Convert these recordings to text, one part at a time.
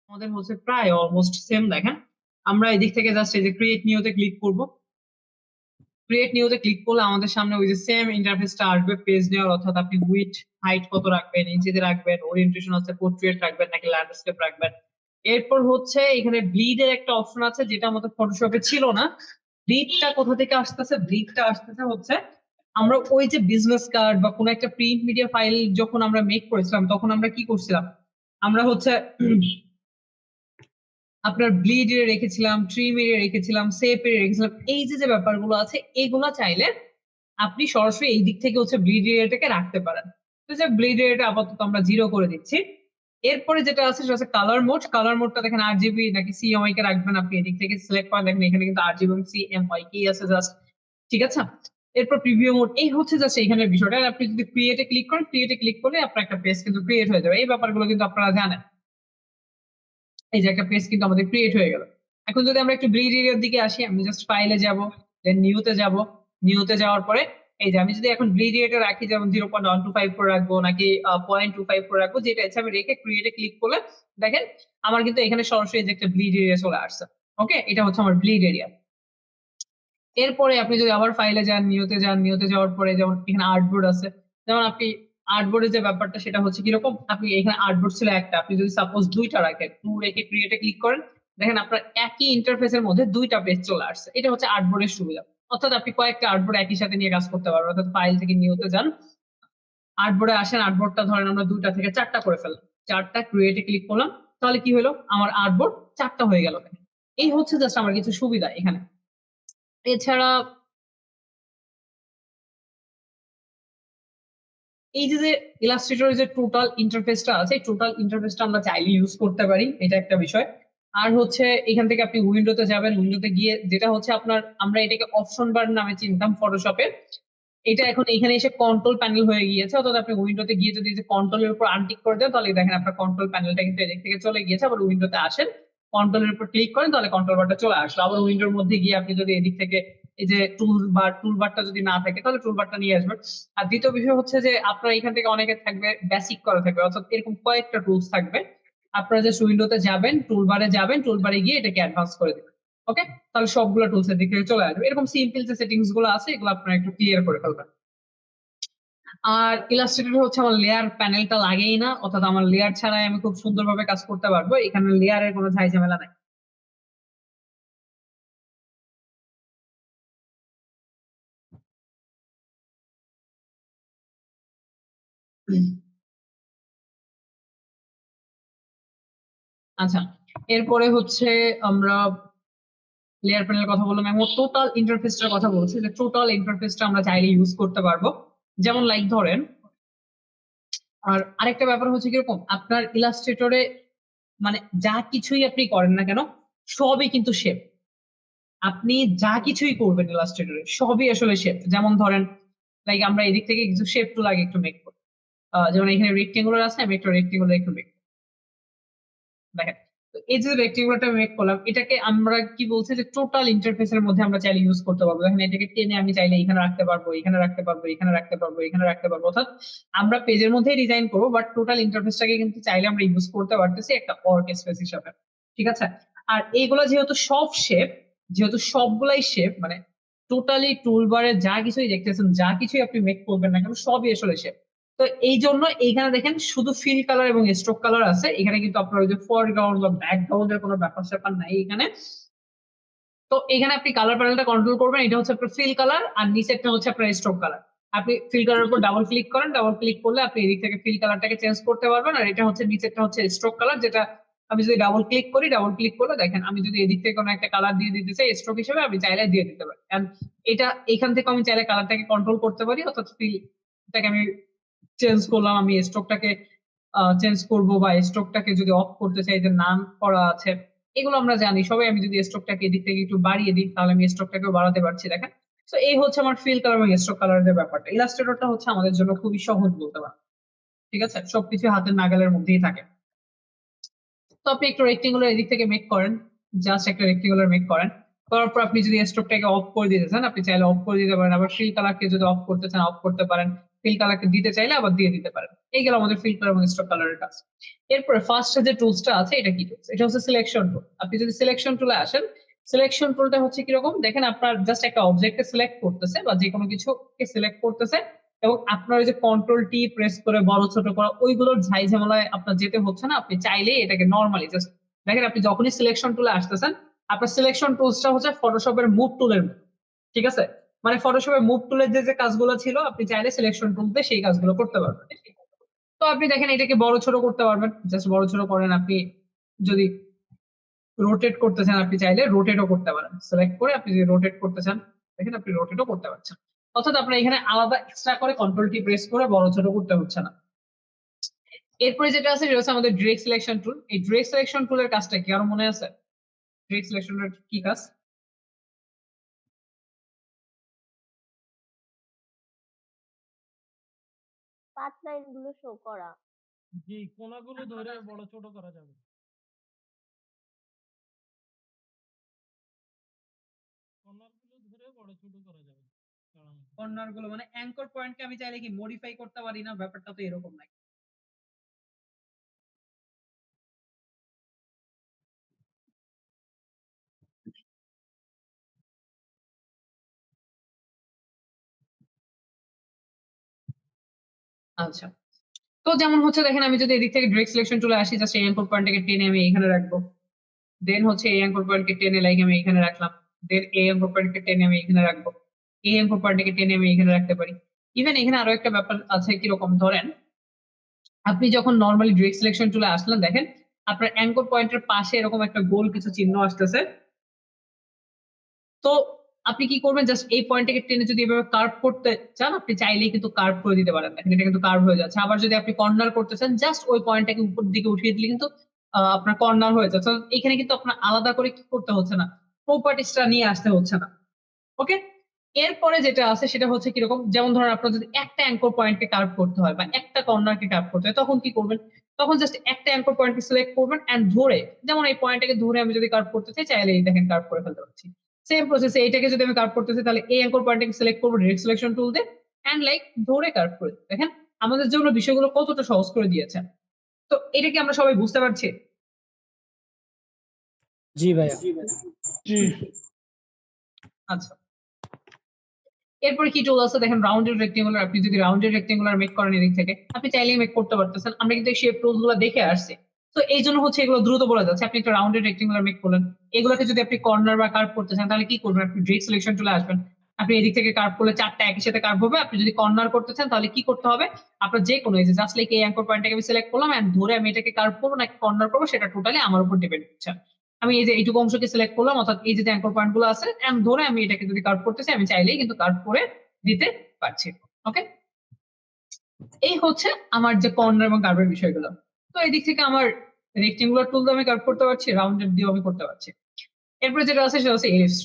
আমাদের হচ্ছে প্রায় অলমোস্ট সেম। দেখেন আমরা এদিক থেকে জাস্ট এই যে ক্রিয়েট নিউতে ক্লিক করব। ক্রিয়েট নিউতে ক্লিক করলে আমাদের সামনে ওই যে সেম ইন্টারফেসটা আসবে, পেজ নেওয়ার, অর্থাৎ আপনি উইথ হাইট কত রাখবেন, ইঞ্চিতে রাখবেন, ওরিয়েন্টেশন হচ্ছে পোর্ট্রেট রাখবেন নাকি ল্যান্ডস্কেপ রাখবেন। এরপর হচ্ছে এখানে ব্লিড এর একটা অপশন আছে যেটা আমাদের ফটোশপে ছিল না। ব্লিডটা কোথা থেকে আসতেছে? ব্লিডটা আসতেছে হচ্ছে আমরা ওই যে বিজনেস কার্ড বা কোনো একটা প্রিন্ট মিডিয়া ফাইল যখন আমরা মেক করেছিলাম তখন আমরা কি করছিলাম, আমরা হচ্ছে আপনার ব্লিড এ রেখেছিলাম, ট্রিম এ রেখেছিলাম, সেপ এ রেখেছিলাম। এই যে যে ব্যাপারগুলো আছে এগুলা চাইলে আপনি সরাসরি এই দিক থেকে হচ্ছে ব্লিড এরিয়াটাকে রাখতে পারেন। তো যে ব্লিড এরিয়াটা আপাতত আমরা 0 করে দিচ্ছি। এরপরে যেটা আছে সেটা হচ্ছে কালার মোড। কালার মোডটা দেখেন আরজিবি নাকি সিএমওয়াই কে রাখবেন, আপনি এদিক থেকে সিলেক্ট করে দেখেন এখানে কিন্তু আরজিবি এবং সিএমওয়াই কি আছে জাস্ট। ঠিক আছে। এরপর প্রিভিউ মোড, এই হচ্ছে জাস্ট এখানে বিষয়টা। আর আপনি যদি ক্রিয়েটে ক্লিক করেন, ক্রিয়েটে ক্লিক করলে আপনার একটা পেজ কিন্তু ক্রিয়েট হয়ে যাবে। এই ব্যাপারগুলো কিন্তু আপনারা জানেন। এই যে একটা পেজ কিন্তু আমাদের ক্রিয়েট হয়ে গেল। এখন যদি আমরা একটু ব্লিড এরিয়ার দিকে আসি, আমি জাস্ট ফাইলে যাব, দেন নিউতে যাব। নিউতে যাওয়ার পরে এই যে আমি যদি এখন ব্লিড এরিয়াটা রাখি, যেমন 0.125 করে রাখবো নাকি 0.25 করে রাখবো, যেটা ইচ্ছা আমি রেখে ক্রিয়েটে ক্লিক করলে দেখেন আমার কিন্তু এখানে সরাসরি যে একটা ব্লিড এরিয়া চলে আসছে। ওকে, এটা হচ্ছে আমার ব্লিড এরিয়া। এরপরে আপনি যদি আবার ফাইলে যান, নিউতে যান, নিউতে যাওয়ার পরে যেমন এখানে আর্টবোর্ড আছে, যেমন আপনি আর্টবোর্ডের যে ব্যাপারটা সেটা হচ্ছে কিরকম, আপনি এখানে আর্টবোর্ড ছিল একটা, আপনি যদি সাপোজ দুইটা রাখেন, টু রেখে ক্রিয়েটে ক্লিক করেন, দেখেন আপনার একই ইন্টারফেসের মধ্যে দুইটা পেজ চলে আসছে। এটা হচ্ছে আর্টবোর্ডের সুবিধা। অর্থাৎ আপনি কয়েকটা আর্টবোর্ড একই সাথে নিয়ে কাজ করতে পারবেন। অর্থাৎ ফাইল থেকে নিউতে যান, আর্টবোর্ডে আসেন, আর্টবোর্ডটা ধরেন আমরা দুইটা থেকে চারটা করে ফেললাম, চারটা ক্রিয়েটে ক্লিক করলাম, তাহলে কি হলো, আমার আর্টবোর্ড চারটা হয়ে গেল। এই হচ্ছে জাস্ট আমার কিছু সুবিধা এখানে। এছাড়া এই যে ইলাস্ট্রেটরের যে টোটাল ইন্টারফেসটা আছে, টোটাল ইন্টারফেসটা আমরা চাইলে ইউজ করতে পারি, এটা একটা বিষয়। আর হচ্ছে এখান থেকে আপনি উইন্ডোতে যাবেন, উইন্ডোতে গিয়ে যেটা হচ্ছে আপনার, আমরা এটাকে অপশন বার নামে চিনতাম ফটোশপে, এটা এখন এখানে এসে কন্ট্রোল প্যানেল হয়ে গিয়েছে। অর্থাৎ আপনি উইন্ডোতে গিয়ে যদি কন্ট্রোলের উপর আনটিক করে দেন তাহলে দেখেন আপনার কন্ট্রোল প্যানেলটা কিন্তু এদিক থেকে চলে গিয়েছে। আবার উইন্ডোতে আসেন, কন্ট্রোলের উপর ক্লিক করেন, তাহলে কন্ট্রোল বারটা চলে আসলো। আবার উইন্ডোর মধ্যে গিয়ে আপনি যদি এদিক থেকে এই যে টুল বারটা যদি না থাকে তাহলে টুল বারটা নিয়ে আসবেন। আর দ্বিতীয় বিষয় হচ্ছে যে আপনার এখান থেকে অনেকে থাকবে বেসিক করা থাকবে, অর্থাৎ এরকম কয়েকটা টুলস থাকবে, আপনারা যে উইন্ডোতে যাবেন, টুলবারে যাবেন, টুলবারে গিয়ে এটাকে অ্যাডভান্স করে দেবেন। ওকে, তাহলে সবগুলো টুলস এর দিক থেকে চলে আসবে। এরকম সিম্পল যে সেটিংস গুলো আছে এগুলো আপনারা একটু ক্লিয়ার করে ফেলবেন। আর ইলাস্ট্রেটর হচ্ছে আমার লেয়ার প্যানেলটা লাগেই না, অর্থাৎ আমার লেয়ার ছাড়াই আমি খুব সুন্দরভাবে কাজ করতে পারবো। এখানে লেয়ারের কোনো ঝাই ঝামেলা নাই। আচ্ছা, এরপরে হচ্ছে আমরা লেয়ার প্যানেলের কথা বললাম, এবং টোটাল ইন্টারফেসটার কথা বলছি, যে টোটাল ইন্টারফেসটা আমরা চাইলে ইউজ করতে পারবো। যেমন লাইক ধরেন, আর আরেকটা ব্যাপার হচ্ছে কিরকম, আপনার ইলাস্ট্রেটরে মানে যা কিছুই আপনি করেন না কেন সবই কিন্তু শেপ। আপনি যা কিছুই করবেন ইলাস্ট্রেটরে সবই আসলে শেপ। যেমন ধরেন লাইক আমরা এদিক থেকে কিছু শেপ টুল আগে একটু মেক করি। যেমন এখানে রেক্টেঙ্গুলার আছে, আমি একটা রেক্টেঙ্গুলার একটু মেক দেখেন। তো এই যে রেক্টেঙ্গুলারটা মেক করলাম, এটাকে আমরা কি বলছি যে টোটাল ইন্টারফেসের মধ্যে আমরা চাইলে ইউজ করতে পারবো। দেখেন এটাকে টেনে আমি চাইলে এখানে রাখতে পারবো, এখানে রাখতে পারবো, এখানে রাখতে পারবো, এখানে রাখতে পারবো। অর্থাৎ আমরা পেজের মধ্যেই ডিজাইন করবো, বাট টোটাল ইন্টারফেসটাকে কিন্তু চাইলে আমরা ইউজ করতে পারতেছি একটা ওয়ার্ক স্পেস হিসাবে। ঠিক আছে। আর এইগুলো যেহেতু সব শেপ, যেহেতু সবগুলাই শেপ, মানে টোটালি টুলবারে যা কিছুই দেখতেছেন, যা কিছুই আপনি মেক করবেন না কেন সবই আসলে শেপ। তো এই জন্য এইখানে দেখেন শুধু ফিল কালার এবং স্ট্রোক কালার আছে। এখানে কিন্তু আপনার ওই যে ফরগ্রাউন্ড বা ব্যাকগ্রাউন্ডের কোনো ব্যাপার স্যাপার নাই এখানে। তো এখানে আপনি কালার প্যানেলটা কন্ট্রোল করবেন, এটা হচ্ছে আপনার ফিল কালার, আর নিচেরটা হচ্ছে আপনার স্ট্রোক কালার। আপনি ফিল কালারের উপর ডাবল ক্লিক করেন, ডাবল ক্লিক করলে আপনি এদিক থেকে ফিল কালারটাকে চেঞ্জ করতে পারবেন। আর এটা হচ্ছে নিচেরটা হচ্ছে স্ট্রোক কালার, যেটা আমি যদি ডাবল ক্লিক করি, ডাবল ক্লিক করলে দেখেন আমি যদি এদিক থেকে কোনো একটা কালার দিয়ে দিতে চাই স্ট্রোক হিসেবে, আমি চাইলে দিয়ে দিতে পারি। And এটা এখান থেকে আমি চাইলে কালারটাকে কন্ট্রোল করতে পারি, অর্থাৎ ফিলটাকে আমি চেঞ্জ করলাম, আমি স্ট্রোকটাকে চেঞ্জ করব, বা স্ট্রোকটাকে যদি অফ করতে চাই যে নাম করা আছে, এগুলো আমরা জানি সবাই। আমি যদি স্ট্রোকটাকে এদিক থেকে একটু বাড়িয়ে দিই তাহলে আমি স্ট্রোকটাকেও বাড়াতে পারছি দেখেন। তো এই হচ্ছে আমার ফিল কালার এবং স্ট্রোক কালারের যে ব্যাপারটা। ইলাস্ট্রেটরটা হচ্ছে আমাদের জন্য খুবই সহজ বলতে পারেন। ঠিক আছে, সবকিছু হাতের নাগালের মধ্যেই থাকে। তো আপনি একটু রেক্টেঙ্গুলার এদিক থেকে মেক করেন, জাস্ট একটা রেক্টেঙ্গুলার মেক করেন, করার পর আপনি যদি স্ট্রোকটাকে অফ করে দিতে চান আপনি চাইলে অফ করে দিতে পারেন। আবার ফিল কালারকে যদি অফ করতে চান অফ করতে পারেন। ফিল কালারকে দিতে চাইলে আবার দিয়ে দিতে পারেন। এই গেল আমাদের ফিল কালার এবং স্ট্রোক কালারের কাজ। এরপরে ফার্স্ট যে টুলসটা আছে এটা কি টুলস? এটা হচ্ছে সিলেকশন টুল। আপনি যদি সিলেকশন টুলে আসেন, সিলেকশন টুলটা হচ্ছে কিরকম দেখেন, আপনার জাস্ট একটা অবজেক্টকে সিলেক্ট করতেছে বা যে কোনো কিছুকে সিলেক্ট করতেছে, এবং আপনার ওই যে কন্ট্রোল টি প্রেস করে বড় ছোট করা ওইগুলোর ঝাই ঝামেলায় আপনার যেতে হচ্ছে না। আপনি চাইলেই এটাকে নর্মালি জাস্ট দেখেন, আপনি যখনই সিলেকশন টুলে আসতেছেন আপনার সিলেকশন টুলসটা হচ্ছে ফটোশপের মুভ টুলের মতো, ঠিক আছে? মানে ফটোশপের মুভ টুলের যে যে কাজগুলো ছিল আপনি চাইলে সিলেকশন টুল দিয়ে সেই কাজগুলো করতে পারবেন। তো আপনি দেখেন এটাকে বড় ছোট করতে পারবেন, জাস্ট বড় ছোট করেন। আপনি যদি রোটেট করতে চান আপনি চাইলে রোটেটও করতে পারেন, সিলেক্ট করে আপনি যদি রোটেট করতে চান দেখেন আপনি রোটেটও করতে পারছেন। অর্থাৎ আপনার এখানে আলাদা এক্সট্রা করে কন্ট্রোল টি প্রেস করে বড় ছোট করতে হচ্ছে না। এরপরে যেটা আছে সেটা হচ্ছে আমাদের ডিরেক্ট সিলেকশন টুল। এই ডিরেক্ট সিলেকশন টুলের কাজটা কি আরো মনে আছে? ডিরেক্ট সিলেকশনের কি কাজ? পাঁচ লাইন গুলো শো করা। জি, কোনাগুলো ধরে বড় ছোট করা যাবে। কর্নারগুলো ধরে বড় ছোট করা যাবে। কর্নার গুলো মানে অ্যাঙ্কর পয়েন্টকে আমি চাইলে কি মডিফাই করতে পারি না? ব্যাপারটা তো এরকম নাকি? আচ্ছা, তো যেমন হচ্ছে দেখেন আমি যদি এদিক থেকে ডিরেক্ট সিলেকশন চলে আসি, জাস্ট এই অ্যাঙ্কর পয়েন্টটাকে টেনে আমি এখানে রাখবো। দেন হচ্ছে এই অ্যাঙ্কর পয়েন্টকে টেনে লাইক আমি এখানে রাখলাম। দেন এই অ্যাঙ্কর পয়েন্টকে টেনে আমি এখানে রাখবো। এই অ্যাঙ্কর পয়েন্টকে টেনে আমি এখানে রাখতে পারি। ইভেন এখানে আরো একটা ব্যাপার আছে, কিরকম ধরেন আপনি যখন নর্মালি ডিরেক্ট সিলেকশন চলে আসলেন দেখেন আপনার অ্যাঙ্কর পয়েন্টের পাশে এরকম একটা গোল কিছু চিহ্ন আসতেছে। তো আপনি কি করবেন, জাস্ট এই পয়েন্টটাকে টেনে যদি এভাবে কার্ভ করতে চান আপনি চাইলেই কিন্তু কার্ভ করে দিতে পারেন। দেখেন এটা কিন্তু কার্ভ হয়ে যাচ্ছে। আবার যদি আপনি কর্নার করতে চান জাস্ট ওই পয়েন্টটাকে উপর দিকে উঠিয়ে দিলে কিন্তু আপনার কর্নার হয়ে যাচ্ছে। তো এখানে কিন্তু আপনার আলাদা করে কি করতে হচ্ছে না, প্রপার্টিসটা নিয়ে আসতে হচ্ছে না। ওকে, এরপরে যেটা আছে সেটা হচ্ছে কিরকম, যেমন ধরেন আপনার যদি একটা অ্যাঙ্কর পয়েন্টকে কার্ভ করতে হয় বা একটা কর্নারকে কার্ভ করতে হয় তখন কি করবেন? তখন জাস্ট একটা অ্যাঙ্কর পয়েন্টকে সিলেক্ট করবেন এন্ড ধরে, যেমন এই পয়েন্টটাকে ধরে আমি যদি কার্ভ করতে চাই চাইলে এই দেখেন কার্ভ করে ফেলতে পারছি। সেম প্রসেসে এইটাকে যদি আমি কার্ভ করতে চাই তাহলে এই অ্যাঙ্কর পয়েন্টটাকে সিলেক্ট করবো ডিরেক্ট সিলেকশন টুল দিয়ে এন্ড লাইক ধরে কার্ভ করে দিই। দেখেন আমাদের জন্য বিষয়গুলো কতটা সহজ করে দিয়েছে। তো এটা কি আমরা সবাই বুঝতে পারছি? জি ভাইয়া। জি। আচ্ছা, এরপরে কি টুল আছে দেখেন, রাউন্ডেড রেক্টেঙ্গুলার। আপনি যদি রাউন্ডেড রেক্টেঙ্গুলার মেক করেন এদিক থেকে আপনি চাইলেই মেক করতে পারতেছেন। আমরা কিন্তু এই শেপ টুলস গুলো দেখে আসছি, তো এই জন্য হচ্ছে এগুলো দ্রুত বলা যাচ্ছে। আপনি একটা রাউন্ডেড রেক্টেঙ্গুলার মেক করলেন, এগুলোকে যদি আপনি কর্নার বা কার্ভ করতে চান তাহলে কি করবেন? আপনি ডিরেক্ট সিলেকশন চলে আসবেন, আপনি এদিক থেকে কার্ভ করলে চারটা একই সাথে কার্ভ হবে। আপনি যদি কর্নার করতে চান তাহলে কি করতে হবে? আপনার যে কোনো এই যে জাস্ট লাইক এই অ্যাঙ্কর পয়েন্টটাকে আমি সিলেক্ট করলাম এন্ড ধরে আমি এটাকে কার্ভ করবো নাকি কর্নার করবো সেটা টোটালি আমার উপর ডিপেন্ড করছে। আমি এই যে এইটুকু অংশকে সিলেক্ট করলাম, অর্থাৎ এই যে অ্যাঙ্কর পয়েন্ট গুলো আছে এন্ড ধরে আমি এটাকে যদি কার্ভ করতে চাই আমি চাইলেই কিন্তু কার্ভ করে দিতে পারছি। ওকে, এই হচ্ছে আমার যে কর্নার এবং কার্ভের বিষয়গুলো। তো এই দিক থেকে আমার রেক্টেঙ্গুলার টুল দিয়ে আমি কার্ভ করতে পারছি, রাউন্ডেড দিয়েও আমি করতে পারছি। এরপরে যেটা আছে সেটা হচ্ছে এলিপস।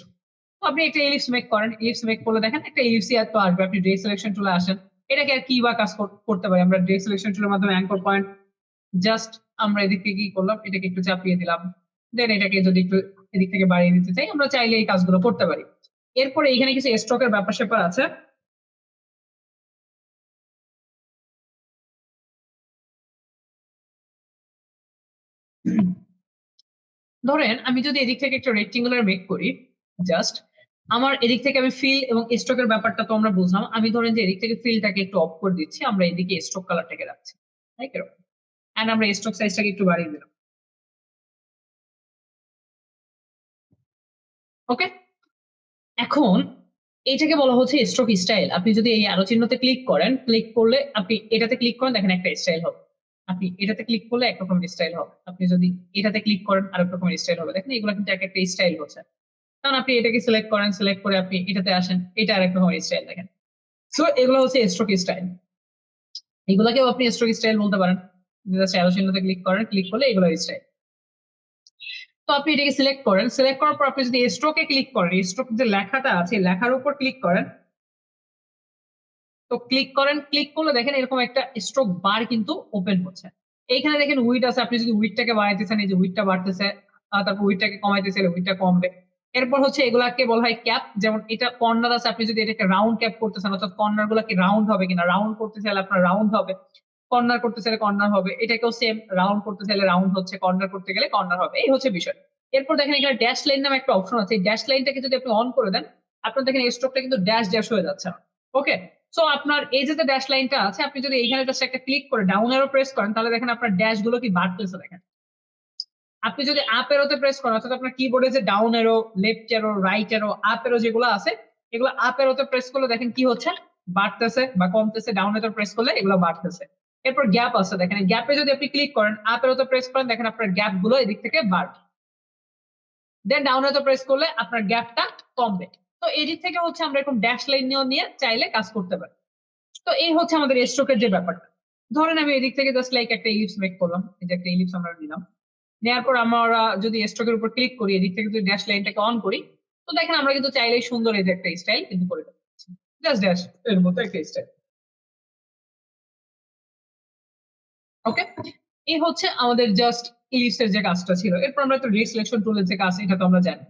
তো আপনি একটা এলিপস মেক করেন, এলিপস মেক করলে দেখেন একটা এলিপসই এত আসবে। আপনি ডিরেক্ট সিলেকশন টুলে আসেন, এটাকে আর কি বা কাজ করতে পারি আমরা ডিরেক্ট সিলেকশন টুলের মাধ্যমে অ্যাঙ্কর পয়েন্ট জাস্ট আমরা এদিক থেকে কি করলাম, এটাকে একটু চাপিয়ে দিলাম। দেন এটাকে যদি একটু এদিক থেকে বাড়িয়ে দিতে চাই আমরা চাইলে এই কাজগুলো করতে পারি। এরপরে এখানে কিছু স্ট্রোকের ব্যাপার স্যাপার আছে। ধরেন আমি যদি এদিক থেকে একটা রেক্টেঙ্গুলার মেক করি, জাস্ট আমার এদিক থেকে আমি ফিল এবং স্ট্রোকের ব্যাপারটা তো আমরা বুঝলাম। আমি ধরেন যে এদিক থেকে ফিলটাকে একটু অফ করে দিচ্ছি, আমরা এদিকে স্ট্রোক কালারটাকে রাখছি, তাই কিরকম, এন্ড আমরা স্ট্রোক সাইজটাকে একটু বাড়িয়ে দিলাম। ওকে, এখন এটাকে বলা হচ্ছে স্ট্রোক স্টাইল। আপনি যদি এই আরো চিহ্নতে ক্লিক করেন, ক্লিক করলে আপনি এটাতে ক্লিক করেন দেখেন একটা স্টাইল হবে। আপনি এটাতে ক্লিক করলে এক রকমের স্টাইল হবে, আপনি যদি এটাতে ক্লিক করেন আরেক রকমের স্টাইল হবে। দেখেন এগুলো কিন্তু এক একটা স্টাইল হচ্ছে। কারণ আপনি এটাকে সিলেক্ট করেন, সিলেক্ট করে আপনি এটাতে আসেন, এটা আরেক রকমের স্টাইল দেখেন। সো এগুলো হচ্ছে স্ট্রোক স্টাইল, এগুলাকেও আপনি স্ট্রোক স্টাইল বলতে পারেন। জাস্ট অ্যারো চিহ্নতে ক্লিক করেন, ক্লিক করলে এগুলো স্টাইল। তো আপনি এটাকে সিলেক্ট করেন, সিলেক্ট করার পর আপনি যদি স্ট্রোকে ক্লিক করেন, স্ট্রোক যে লেখাটা আছে লেখার উপর ক্লিক করেন, তো ক্লিক করেন, ক্লিক করলে দেখেন এরকম একটা স্ট্রোক বার কিন্তু ওপেন হচ্ছে। এইখানে দেখেন উইড আছে, আপনি যদি উইডটাকে বাড়াইতে চান এই যে উইডটা বাড়তেছে, তারপর উইডটাকে কমাইতে চাইলে উইডটা কমবে। এরপর হচ্ছে এগুলাকে বলা হয় ক্যাপ, যেমন এটা কর্নার আছে, আপনি যদি এটাকে রাউন্ড ক্যাপ করতেছেন অর্থাৎ কর্নার গুলা কি রাউন্ড হবে কিনা, রাউন্ড করতে চাইলে আপনার রাউন্ড হবে, কর্নার করতে চাইলে কর্নার হবে, এটাকেও সেম রাউন্ড করতে চাইলে রাউন্ড হচ্ছে, কর্নার করতে গেলে কর্নার হবে, এই হচ্ছে বিষয়। এরপর দেখেন এখানে ড্যাশ লাইন নামে একটা অপশন আছে, এই ড্যাশ লাইনটাকে যদি আপনি অন করে দেন আপনার দেখেন এই স্ট্রোকটা কিন্তু ড্যাশ ড্যাশ হয়ে যাচ্ছে। ওকে, সো আপনার এই যে ড্যাশ লাইনটা আছে আপনি যদি এইখানে জাস্ট একটা ক্লিক করে ডাউন এরো প্রেস করেন তাহলে দেখেন আপনার ড্যাশ গুলো কি বাড়তেছে। দেখেন আপনি যদি আপ এরোতে প্রেস করেন অর্থাৎ আপনার কিবোর্ডে যে ডাউন এরো, লেফট এরো, রাইট এরো, আপ এরো যেগুলো আছে এগুলো আপ এরোতে প্রেস করলে দেখেন কি হচ্ছে, বাড়তেছে বা কমতেছে, ডাউন এরোতে প্রেস করলে এগুলো বাড়তেছে। এরপর গ্যাপ আছে, দেখেন গ্যাপে যদি আপনি ক্লিক করেন আপ এরোতে প্রেস করেন দেখেন আপনার গ্যাপ গুলো এদিক থেকে বাড়বে, দেন ডাউন এরোতে প্রেস করলে আপনার গ্যাপটা কমবে। তো এদিক থেকে হচ্ছে আমরা এরকম ড্যাশ লাইন নিয়ে চাইলে কাজ করতে পারি। তো এই হচ্ছে আমাদের স্ট্রোকের যে ব্যাপারটা। ধরেন আমি এদিক থেকে জাস্ট লাইক একটা ইলিপস মেক করলাম, এই যে একটা ইলিপস আমরা নিলাম, নেওয়ার পর আমরা যদি স্ট্রোকের উপর ক্লিক করি এদিক থেকে যদি ড্যাশ লাইনটাকে অন করি তো দেখেন আমরা কিন্তু চাইলেই সুন্দর এই যে একটা স্টাইল কিন্তু করে দিতে পারছি, জাস্ট ড্যাশ এর মতো একটা স্টাইল। ওকে, এই হচ্ছে আমাদের জাস্ট ইলিপসের যে কাজটা ছিল। এরপর আমরা তো রিসিলেকশন টুলের যে কাজ এটা তো আমরা জানি।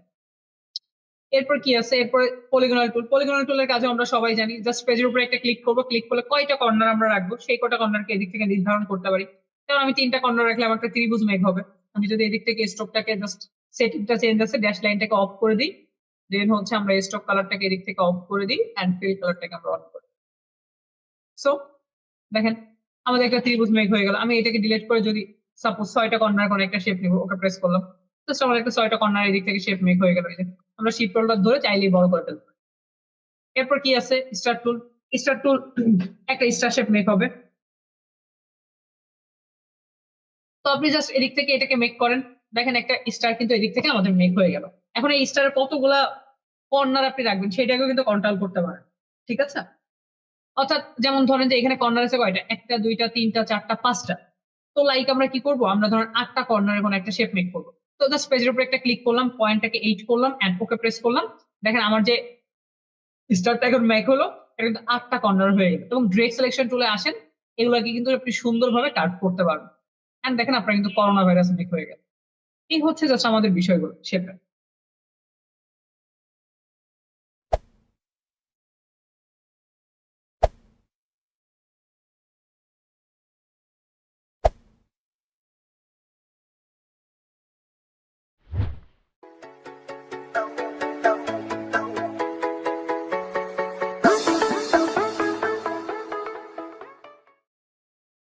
এরপর কি আছে, এরপর পলিগনাল টুল, পলিগনাল টুলের কাজে আমরা সবাই জানি জাস্ট পেজের উপরে একটা ক্লিক করবো, ক্লিক করলে কয়টা কর্নার আমরা রাখবো সেই কয়টা কর্নারকে এদিক থেকে নির্ধারণ করতে পারি। যেমন আমি 3টা কর্নার রাখলে আমার একটা ত্রিভুজ মেঘ হবে। আমি যদি এদিক থেকে স্ট্রোকটাকে জাস্ট সেটিংটা চেঞ্জ আছে ড্যাশ লাইনটাকে অফ করে দিই, দেন হচ্ছে আমরা স্ট্রোক কালারটাকে এদিক থেকে অফ করে দিই এন্ড ফিল কালারটাকে আমরা অন করি। সো দেখেন আমাদের একটা ত্রিভুজ মেঘ হয়ে গেল। আমি এটাকে ডিলিট করে যদি সাপোজ 6টা কর্নার কোন একটা শেপ নিব, ওকে প্রেস করলাম, জাস্ট আমাদের একটা 6টা কর্নার এদিক থেকে শেপ মেঘ হয়ে গেল। এই যে আমরা শিফট হোল্ডার ধরে চাইলেই বড় করে ফেলবো। এরপর কি আছে, স্টার টুল, স্টার টুল একটা স্টার শেপ মেক হবে। তো আপনি জাস্ট এদিক থেকে এটাকে মেক করেন, দেখেন একটা স্টার কিন্তু এদিক থেকে আমাদের মেক হয়ে গেল। এখন এই স্টারের কতগুলা কর্নার আপনি রাখবেন সেটাকেও কিন্তু কন্ট্রোল করতে পারেন, ঠিক আছে। অর্থাৎ যেমন ধরেন যে এখানে কর্নার আছে কয়টা, 1টা 2টা 3টা 4টা 5টা। তো লাইক আমরা কি করব, আমরা ধরেন 8টা কর্নারে কোনো একটা শেপ মেক করবো। তো জাস্ট পেজের উপরে একটা ক্লিক করলাম, পয়েন্টটাকে 8 করলাম এন্ড ওকে প্রেস করলাম, দেখেন আমার যে স্টারটা এখন মেক হলো এটা কিন্তু 8টা কর্নার হয়ে গেল। এবং ড্রেস সিলেকশন টুলে আসেন, এগুলোকে কিন্তু আপনি সুন্দরভাবে কাট করতে পারবেন। এন্ড দেখেন আপনার কিন্তু করোনা ভাইরাস মেক হয়ে গেল। এই হচ্ছে জাস্ট আমাদের বিষয়গুলো সেটা।